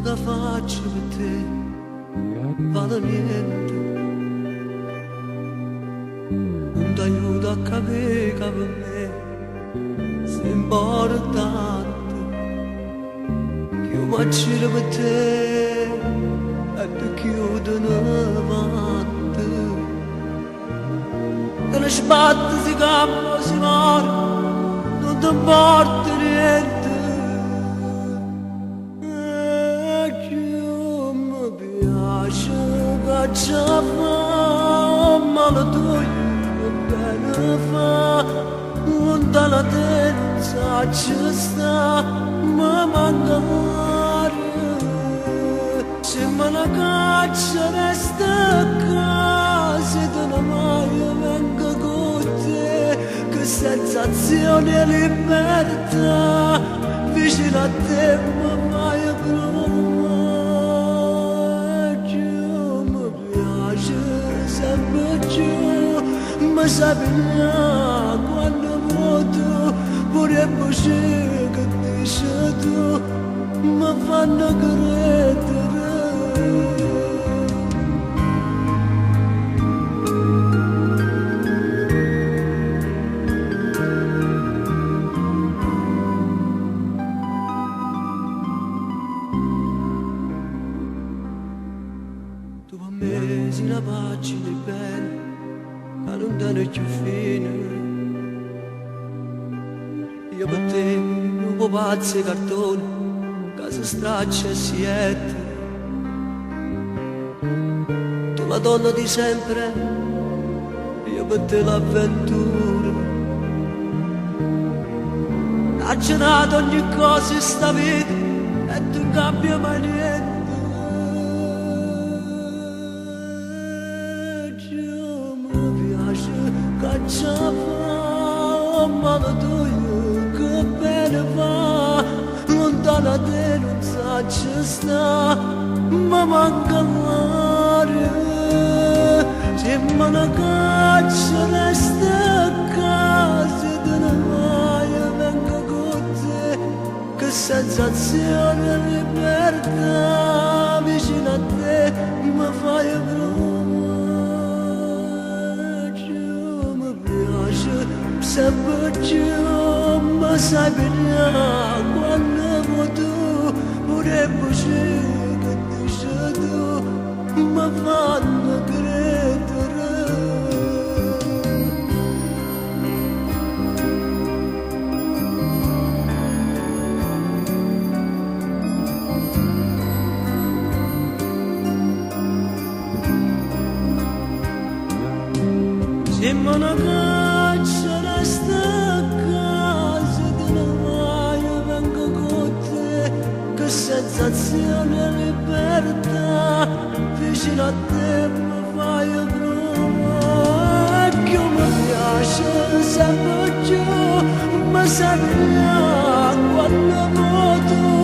che faccio per te vale niente, non ti aiuto a capire che per me sei importante, che io mi giro per te e ti chiudo davanti, che le sbatte si cambiano, si muore, non ti importa niente. Già fa male tu bene fa lontana te non sa ci sta ma manca l'aria se me la caccia resta a casa te ne mai vengo con te che sensazione e libertà vicino a te mi fai provare. Sempre giù, ma saprà quando vuoto, pure voce che dici tu, mi fanno credere. Tu per me sei una pagina bella, ma non tiene più fine. Io per te un po' pazzo e cartone, che si straccia e si ette. Tu la donna di sempre, io per te l'avventura. Ha girato ogni cosa in sta vita e tu non cambia mai niente. Già fa male tu che bene fa lontana te non sa ci sta ma manca l'aria se me ne caccia resta a casa te ne vai vengo con te che sensazione e libertà vicino a te mi fai provare. Sempre giù, ma sai bene quando vuoto, pure voce che dici tu, mi fanno credere. Se me ne caccia resta a casa te ne vai vengo con te che sensazione e libertà vicino a te mi fai provare che mi piace sempre giù ma sai quando vuoto